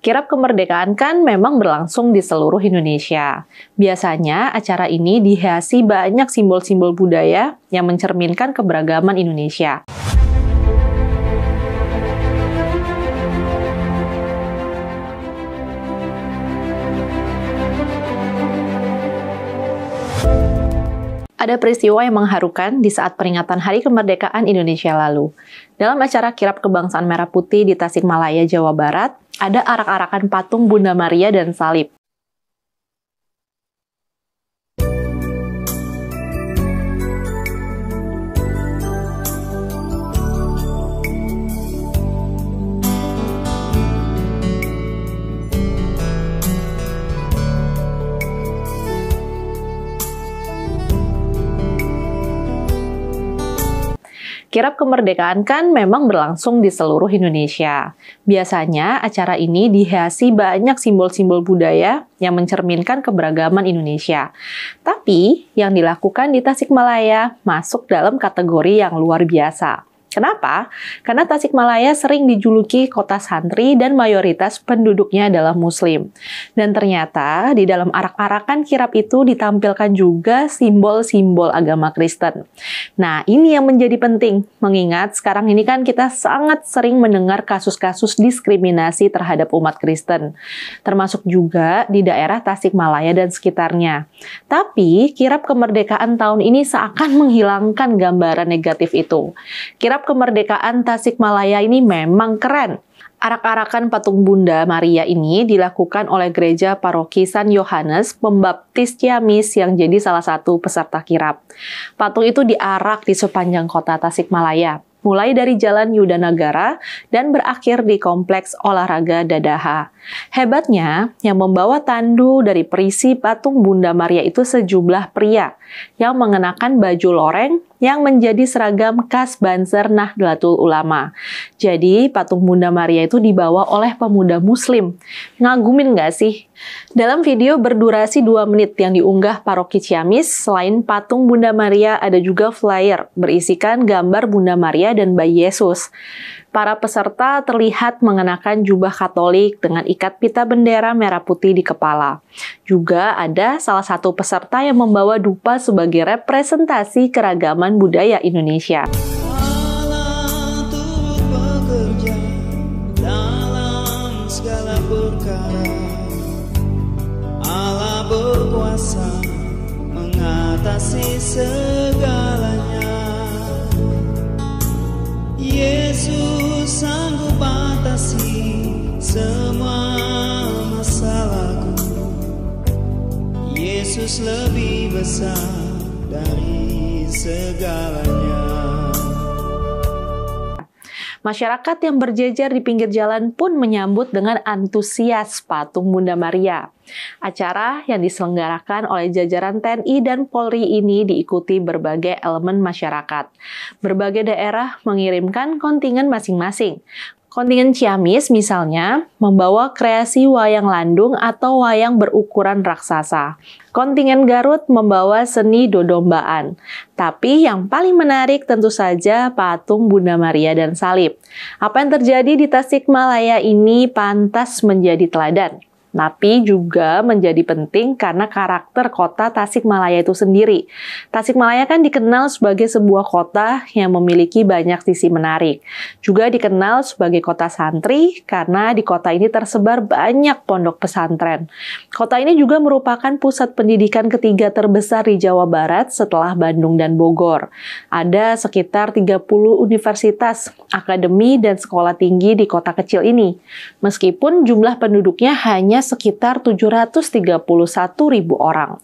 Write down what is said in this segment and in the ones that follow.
Kirap kemerdekaan kan memang berlangsung di seluruh Indonesia. Biasanya acara ini dihiasi banyak simbol-simbol budaya yang mencerminkan keberagaman Indonesia. Ada peristiwa yang mengharukan di saat peringatan Hari Kemerdekaan Indonesia lalu. Dalam acara Kirap Kebangsaan Merah Putih di Tasikmalaya, Jawa Barat, ada arak-arakan patung Bunda Maria dan salib. Kirap kemerdekaan kan memang berlangsung di seluruh Indonesia. Biasanya acara ini dihiasi banyak simbol-simbol budaya yang mencerminkan keberagaman Indonesia. Tapi yang dilakukan di Tasikmalaya masuk dalam kategori yang luar biasa. Kenapa? Karena Tasikmalaya sering dijuluki kota santri dan mayoritas penduduknya adalah Muslim. Dan ternyata di dalam arak-arakan kirap itu ditampilkan juga simbol-simbol agama Kristen. Nah, ini yang menjadi penting, mengingat sekarang ini kan kita sangat sering mendengar kasus-kasus diskriminasi terhadap umat Kristen, termasuk juga di daerah Tasikmalaya dan sekitarnya. Tapi, kirap kemerdekaan tahun ini seakan menghilangkan gambaran negatif itu. Kirap kemerdekaan Tasikmalaya ini memang keren. Arak-arakan patung Bunda Maria ini dilakukan oleh Gereja Paroki San Yohanes Pembaptis Ciamis yang jadi salah satu peserta kirap. Patung itu diarak di sepanjang kota Tasikmalaya, mulai dari Jalan Yudanagara dan berakhir di Kompleks Olahraga Dadaha. Hebatnya, yang membawa tandu dari perisi patung Bunda Maria itu sejumlah pria yang mengenakan baju loreng yang menjadi seragam khas Banser Nahdlatul Ulama. Jadi, patung Bunda Maria itu dibawa oleh pemuda Muslim. Ngagumin nggak sih? Dalam video berdurasi 2 menit yang diunggah Paroki Ciamis, selain patung Bunda Maria, ada juga flyer berisikan gambar Bunda Maria dan bayi Yesus. Para peserta terlihat mengenakan jubah Katolik dengan ikat pita bendera merah putih di kepala. Juga ada salah satu peserta yang membawa dupa sebagai representasi keragaman budaya Indonesia. Allah turut bekerja dalam segala perkara. Allah berkuasa mengatasi segalanya. Yesus sanggup atasi semua masalahku. Yesus lebih besar dari segalanya. Masyarakat yang berjejer di pinggir jalan pun menyambut dengan antusias patung Bunda Maria. Acara yang diselenggarakan oleh jajaran TNI dan Polri ini diikuti berbagai elemen masyarakat. Berbagai daerah mengirimkan kontingen masing-masing. Kontingen Ciamis misalnya membawa kreasi wayang landung atau wayang berukuran raksasa. Kontingen Garut membawa seni dodombaan. Tapi yang paling menarik tentu saja patung Bunda Maria dan salib. Apa yang terjadi di Tasikmalaya ini pantas menjadi teladan. Tapi juga menjadi penting karena karakter kota Tasikmalaya itu sendiri. Tasikmalaya kan dikenal sebagai sebuah kota yang memiliki banyak sisi menarik. Juga dikenal sebagai kota santri karena di kota ini tersebar banyak pondok pesantren. Kota ini juga merupakan pusat pendidikan ketiga terbesar di Jawa Barat setelah Bandung dan Bogor. Ada sekitar 30 universitas, akademi, dan sekolah tinggi di kota kecil ini. Meskipun jumlah penduduknya hanya sekitar 731.000 orang.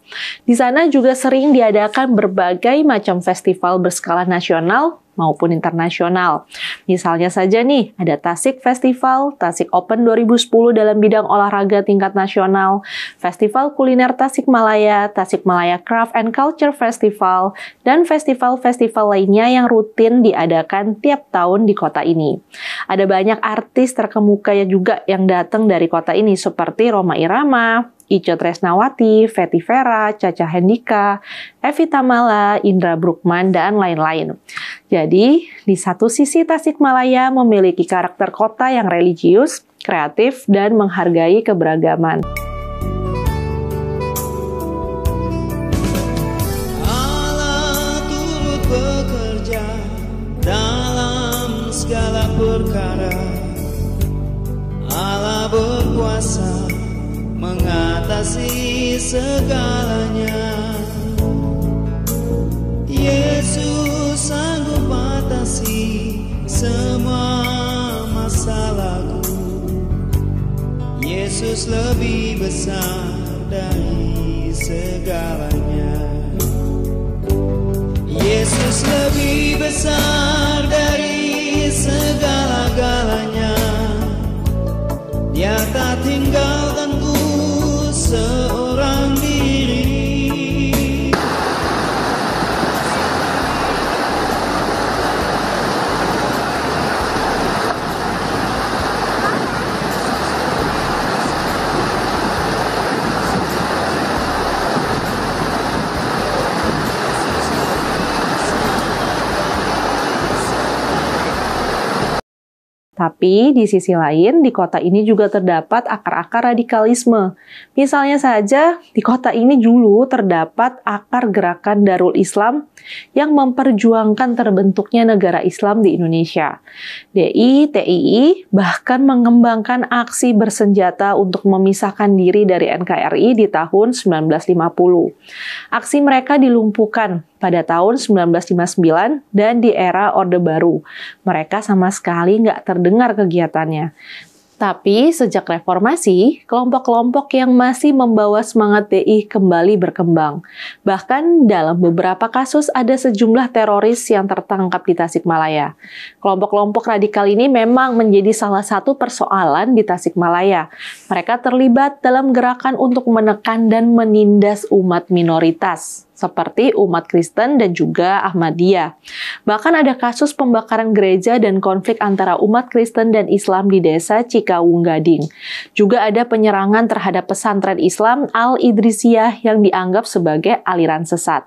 Di sana juga sering diadakan berbagai macam festival berskala nasional maupun internasional. Misalnya saja nih, ada Tasik Festival, Tasik Open 2010 dalam bidang olahraga tingkat nasional, Festival Kuliner Tasikmalaya, Tasikmalaya Craft and Culture Festival, dan festival-festival lainnya yang rutin diadakan tiap tahun di kota ini. Ada banyak artis terkemuka juga yang datang dari kota ini seperti Rhoma Irama, Itje Tresnawati, Fetty Vera, Caca Hendika, Evie Tamala, Indra Bruggman, dan lain-lain. Jadi, di satu sisi Tasikmalaya memiliki karakter kota yang religius, kreatif, dan menghargai keberagaman. Allah turut bekerja dalam segala perkara. Allah berkuasa mengatasi segalanya. Yesus sanggup atasi semua masalahku. Yesus lebih besar dari segalanya. Yesus lebih besar dari segala-galanya. Dia tak tinggalkanku seorang diri. Tapi di sisi lain, di kota ini juga terdapat akar-akar radikalisme. Misalnya saja, di kota ini dulu terdapat akar gerakan Darul Islam yang memperjuangkan terbentuknya negara Islam di Indonesia. DI, TII bahkan mengembangkan aksi bersenjata untuk memisahkan diri dari NKRI di tahun 1950. Aksi mereka dilumpuhkan pada tahun 1959 dan di era Orde Baru. Mereka sama sekali nggak terdengar kegiatannya. Tapi sejak reformasi, kelompok-kelompok yang masih membawa semangat DI kembali berkembang. Bahkan dalam beberapa kasus ada sejumlah teroris yang tertangkap di Tasikmalaya. Kelompok-kelompok radikal ini memang menjadi salah satu persoalan di Tasikmalaya. Mereka terlibat dalam gerakan untuk menekan dan menindas umat minoritas, seperti umat Kristen dan juga Ahmadiyah. Bahkan ada kasus pembakaran gereja dan konflik antara umat Kristen dan Islam di desa Cikawung Gading. Juga ada penyerangan terhadap pesantren Islam Al-Idrisiyah yang dianggap sebagai aliran sesat.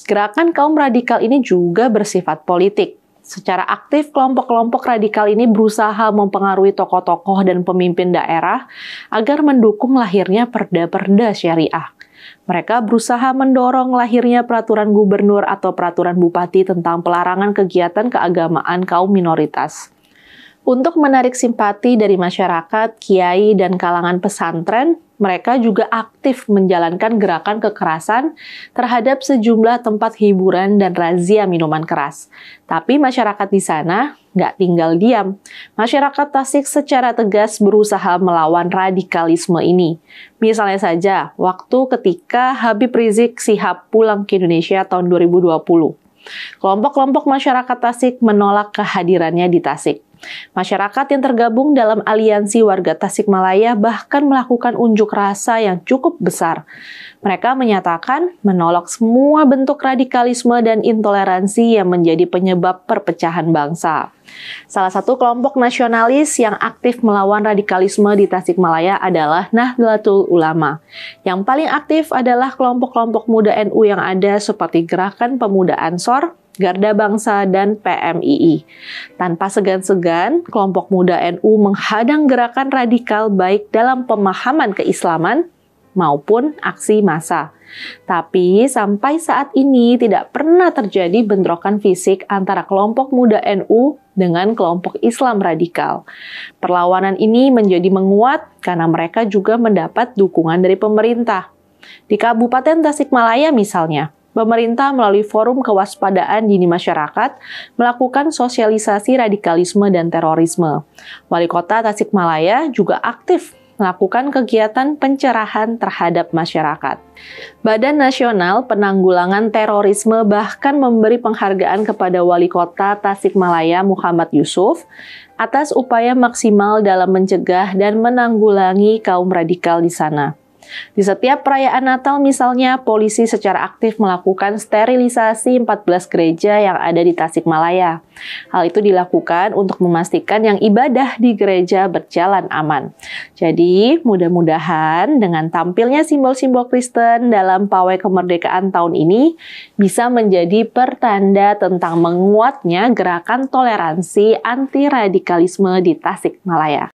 Gerakan kaum radikal ini juga bersifat politik. Secara aktif, kelompok-kelompok radikal ini berusaha mempengaruhi tokoh-tokoh dan pemimpin daerah agar mendukung lahirnya perda-perda syariah. Mereka berusaha mendorong lahirnya peraturan gubernur atau peraturan bupati tentang pelarangan kegiatan keagamaan kaum minoritas. Untuk menarik simpati dari masyarakat, kiai, dan kalangan pesantren, mereka juga aktif menjalankan gerakan kekerasan terhadap sejumlah tempat hiburan dan razia minuman keras. Tapi masyarakat di sana nggak tinggal diam. Masyarakat Tasik secara tegas berusaha melawan radikalisme ini. Misalnya saja, waktu ketika Habib Rizik Syihab pulang ke Indonesia tahun 2020. Kelompok-kelompok masyarakat Tasik menolak kehadirannya di Tasik. Masyarakat yang tergabung dalam aliansi warga Tasikmalaya bahkan melakukan unjuk rasa yang cukup besar. Mereka menyatakan menolak semua bentuk radikalisme dan intoleransi yang menjadi penyebab perpecahan bangsa. Salah satu kelompok nasionalis yang aktif melawan radikalisme di Tasikmalaya adalah Nahdlatul Ulama. Yang paling aktif adalah kelompok-kelompok muda NU yang ada seperti Gerakan Pemuda Ansor, Garda Bangsa, dan PMII. Tanpa segan-segan, kelompok muda NU menghadang gerakan radikal baik dalam pemahaman keislaman maupun aksi massa. Tapi sampai saat ini tidak pernah terjadi bentrokan fisik antara kelompok muda NU dengan kelompok Islam radikal. Perlawanan ini menjadi menguat karena mereka juga mendapat dukungan dari pemerintah. Di Kabupaten Tasikmalaya misalnya, pemerintah melalui Forum Kewaspadaan Dini Masyarakat melakukan sosialisasi radikalisme dan terorisme. Wali Kota Tasikmalaya juga aktif melakukan kegiatan pencerahan terhadap masyarakat. Badan Nasional Penanggulangan Terorisme bahkan memberi penghargaan kepada Wali Kota Tasikmalaya Muhammad Yusuf atas upaya maksimal dalam mencegah dan menanggulangi kaum radikal di sana. Di setiap perayaan Natal misalnya, polisi secara aktif melakukan sterilisasi 14 gereja yang ada di Tasikmalaya. Hal itu dilakukan untuk memastikan yang ibadah di gereja berjalan aman. Jadi, mudah-mudahan dengan tampilnya simbol-simbol Kristen dalam pawai kemerdekaan tahun ini bisa menjadi pertanda tentang menguatnya gerakan toleransi anti-radikalisme di Tasikmalaya.